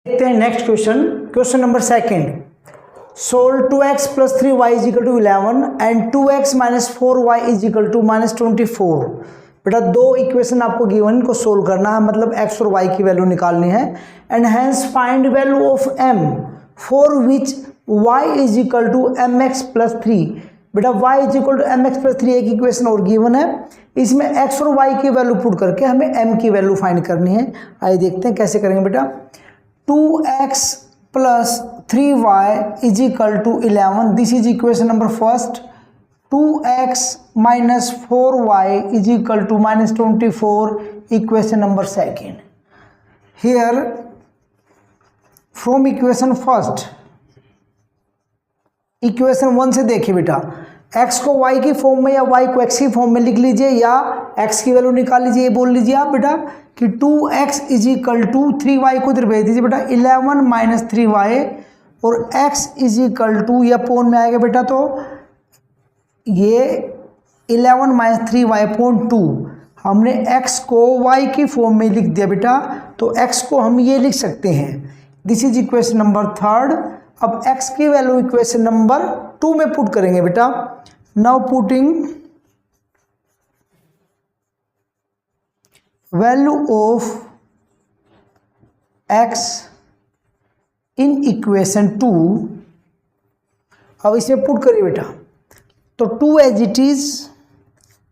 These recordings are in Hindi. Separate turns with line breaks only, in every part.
देखते हैं next question, question number second. Solve 2x plus 3y is equal to 11 and 2x minus 4y is equal to minus 24। बेटा दो इक्वेशन आपको गिवन, इनको सोल्व करना है, मतलब x और y की वैल्यू निकालनी है। And hence find value of m for which y is equal to mx plus 3। बेटा y is equal to mx plus 3 एक इक्वेशन और गिवन है, इसमें x और y की वैल्यू पुट करके हमें m की वैल्यू फाइंड करनी है। आइए देखते हैं कैसे करेंगे बेटा। 2x plus 3y is equal to 11, this is equation number first. 2x minus 4y is equal to minus 24, equation number second. Here from equation first, equation 1 से देखिए बेटा, x को y की फॉर्म में या y को x की फॉर्म में लिख लीजिए या x की वैल्यू निकाल लीजिए। ये बोल लीजिए आप बेटा कि 2x is equal to 3y को इधर भेज दीजिए बेटा 11 माइनस 3y, और x इज इक्वल टू या पोन में आएगा बेटा, तो ये 11 माइनस 3y अपॉन 2। हमने x को y की फॉर्म में लिख दिया बेटा, तो x को हम ये लिख सकते हैं, this is equation number third. अब x की वैल्यू इक्वेशन नंबर 2 में पुट करेंगे बेटा। Now putting value of x in equation 2, अब इसमें पुट करिए बेटा, तो 2 एज इट इज,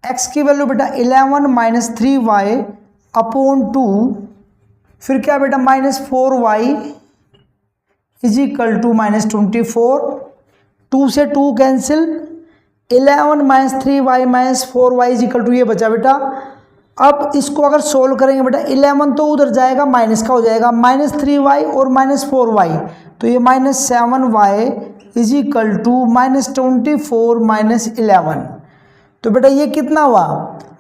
x की वैल्यू बेटा 11 माइनस 3y अपॉन 2, फिर क्या बेटा minus 4y is equal to minus 24, 2 से 2 cancel, 11 minus 3y minus 4y is equal to ये बचा बेटा। अब इसको अगर सोल्व करेंगे बेटा, 11 तो उधर जाएगा, माइनस का हो जाएगा, माइनस 3y और माइनस 4y, तो ये minus 7y is equal to minus 24 minus 11। तो बेटा ये कितना हुआ,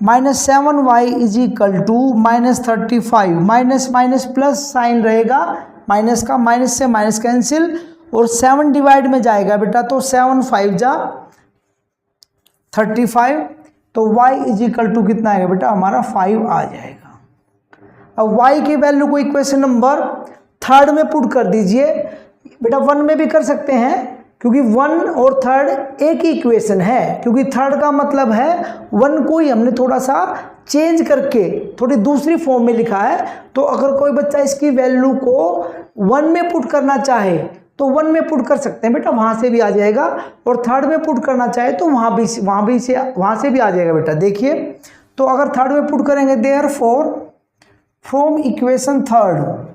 minus 7y is equal to minus 35, minus minus plus sign रहेगा, माइनस का, माइनस से माइनस कैंसिल, और 7 डिवाइड में जाएगा बेटा, तो 7 5 जा 35, तो y इज इक्वल टू कितना आएगा बेटा, हमारा 5 आ जाएगा। अब y की वैल्यू को इक्वेशन नंबर थर्ड में पुट कर दीजिए बेटा, 1 में भी कर सकते हैं क्योंकि 1 और थर्ड एक ही इक्वेशन है, क्योंकि थर्ड का मतलब है 1 को ही हमने थोड़ा सा चेंज करके थोड़ी दूसरी फॉर्म में लिखा है। तो अगर कोई बच्चा इसकी वैल्यू को 1 में पुट करना चाहे तो 1 में पुट कर सकते हैं बेटा, वहाँ से भी आ जाएगा, और थर्ड में पुट करना चाहे तो वहाँ से भी आ जाएगा बेटा। देखिए, तो अगर थर्ड में पुट करेंगे, therefore from equation third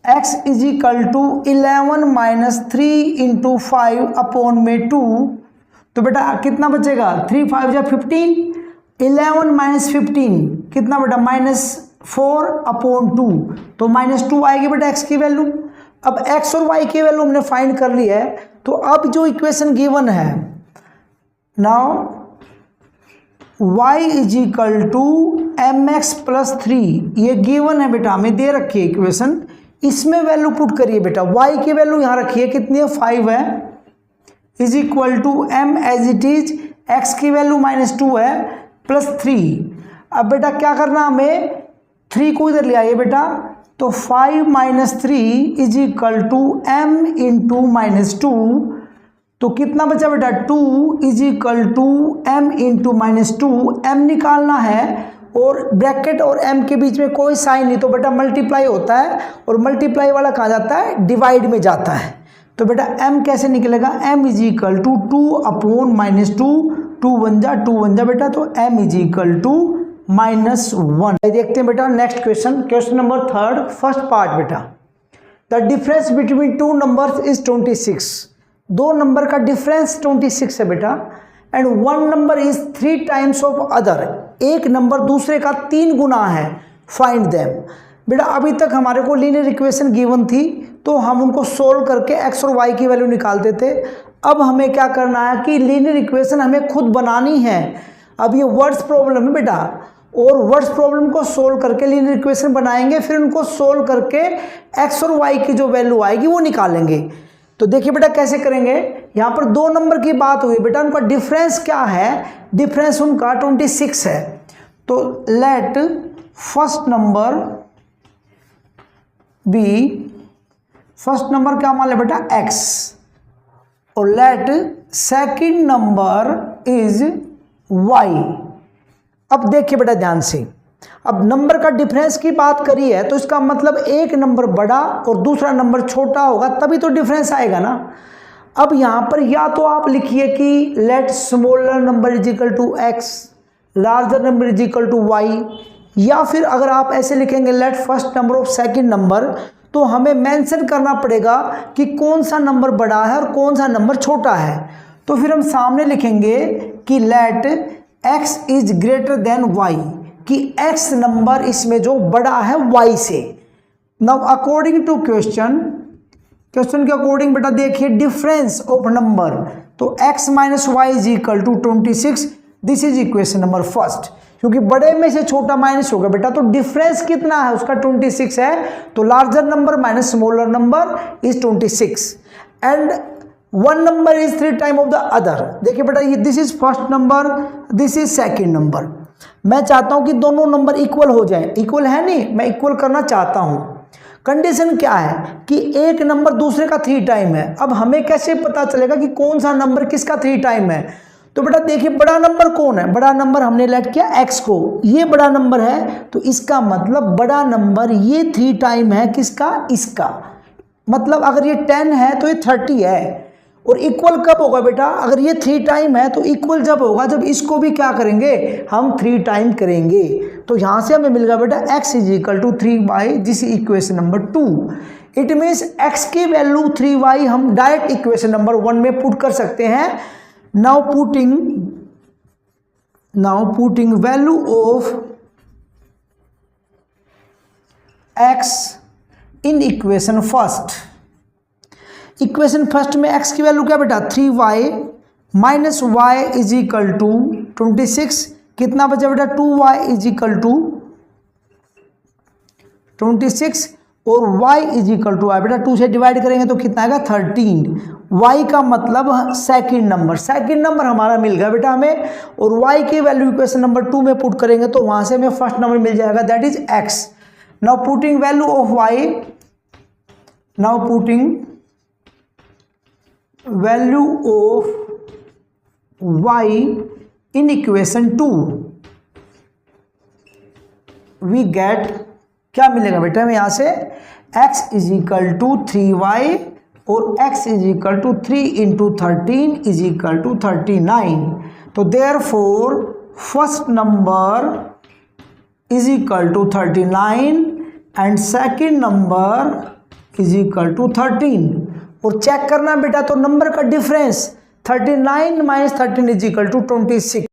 x is equal to 11 minus 3 into 5 upon में 2, तो बेटा कितना बचेगा, 3 5 जा 15, 11 माइनस 15 कितना बेटा, माइनस 4 अपॉन 2, तो माइनस 2 आएगी बेटा x की वैल्यू। अब x और y की वैल्यू हमने फाइंड कर ली है, तो अब जो इक्वेशन गिवन है, now y is equal to mx plus 3, ये गिवन है बेटा, हमें दे रखी है इक्वेशन, इसमें वैल्यू पुट करिए बेटा। y की वैल्यू यहाँ रखिए, कितनी है, 5 है, is equal to m as it is, x की वैल्यू माइनस 2 है, प्लस 3। अब बेटा क्या करना, हमें 3 को इधर ले आइए बेटा, तो 5 minus 3 is equal to m into minus 2, तो कितना बचा बेटा, 2 is equal to m into minus 2, m निकालना है, और ब्रैकेट और m के बीच में कोई साइन नहीं, तो बेटा मल्टीप्लाई होता है, और मल्टीप्लाई वाला कहाँ जाता है, डिवाइड में जाता है। तो बेटा m कैसे निकलेगा, m is equal to 2 upon minus 2, 2 1 जा बेटा, तो m is equal to minus 1। देखते हैं बेटा next question, question number third, first part बेटा। The difference between 2 numbers is 26, 2 number का डिफरेंस 26 है बेटा, and 1 number is 3 times of other, एक नंबर दूसरे का 3 गुना है, फाइंड देम। बेटा अभी तक हमारे को लीनियर इक्वेशन गिवन थी, तो हम उनको सोल्व करके x और y की वैल्यू निकालते थे। अब हमें क्या करना है कि लीनियर इक्वेशन हमें खुद बनानी है। अब ये वर्ड्स प्रॉब्लम है बेटा, और वर्ड्स प्रॉब्लम को सोल्व करके लीनियर इक्वेशन बनाएंगे, फिर उनको सोल्व करके x और y की जो वैल्यू आएगी वो निकालेंगे। तो देखिए बेटा कैसे करेंगे, यहाँ पर 2 नंबर की बात हुई बेटा, उनका डिफरेंस क्या है, डिफरेंस उनका 26 है। तो let first number be first number क्या मान ले बेटा x और let second number is y। अब देखिए बेटा ध्यान से, अब नंबर का डिफरेंस की बात करी है तो इसका मतलब एक नंबर बड़ा और दूसरा नंबर छोटा होगा तभी तो डिफरेंस आएगा ना। अब यहाँ पर या तो आप लिखिए कि let smaller number is equal to x larger number is equal to y, या फिर अगर आप ऐसे लिखेंगे let first number of second number, तो हमें मेंशन करना पड़ेगा कि कौन सा नंबर बड़ा है और कौन सा नंबर छोटा है। तो फिर हम सामने लिखेंगे कि let x is greater than y, कि x नंबर इसमें जो बड़ा है y से। नाउ अकॉर्डिंग टू क्वेश्चन के अकॉर्डिंग बेटा देखिए डिफरेंस ऑफ नंबर, तो x minus y is equal to 26, this is equation number first. क्योंकि बड़े में से छोटा माइनस होगा बेटा, तो डिफरेंस कितना है उसका 26 है, तो larger number minus smaller number is 26 and one number is 3 time of the other. देखिए बेटा ये this is first number, this is second number. मैं चाहता हूं कि दोनों नंबर इक्वल हो जाएं, इक्वल है नहीं, मैं इक्वल करना चाहता हूं। कंडीशन क्या है कि एक नंबर दूसरे का 3 टाइम है। अब हमें कैसे पता चलेगा कि कौन सा नंबर किसका 3 टाइम है? तो बेटा देखिए बड़ा नंबर कौन है, बड़ा नंबर हमने लेट किया x को, ये बड़ा नंबर है तो इसका मतलब बड़ा नंबर ये 3 टाइम है किसका, इसका। मतलब अगर ये 10 है तो ये 30 है। और इक्वल कब होगा बेटा, अगर ये 3 टाइम है तो इक्वल जब होगा जब इसको भी क्या करेंगे, हम 3 टाइम करेंगे। तो यहां से हमें मिल गया बेटा x is equal to 3y, this is equation number 2। It means x की वैल्यू 3y हम डायरेक्ट इक्वेशन नंबर 1 में पुट कर सकते हैं। Now putting value of x in equation first. Equation first में x की वैल्यू क्या बेटा 3y minus y is equal to 26, कितना बचा बेटा 2y इज इक्वल टू 26 और y इज इक्वल टू बेटा 2 से डिवाइड करेंगे तो कितना आएगा 13। y का मतलब सेकंड नंबर हमारा मिल गया बेटा हमें, और y की वैल्यू इक्वेशन नंबर 2 में पुट करेंगे तो वहां से हमें फर्स्ट नंबर मिल जाएगा that is x। Now putting value of y, now putting value of y in equation 2 we get, क्या मिलेगा बेटा हमें यहां से x is equal to 3y और x is equal to 3 into 13 is equal to 39। तो therefore first number is equal to 39 and second number is equal to 13। और चेक करना बेटा तो नंबर का difference 39 minus 13 is equal to 26।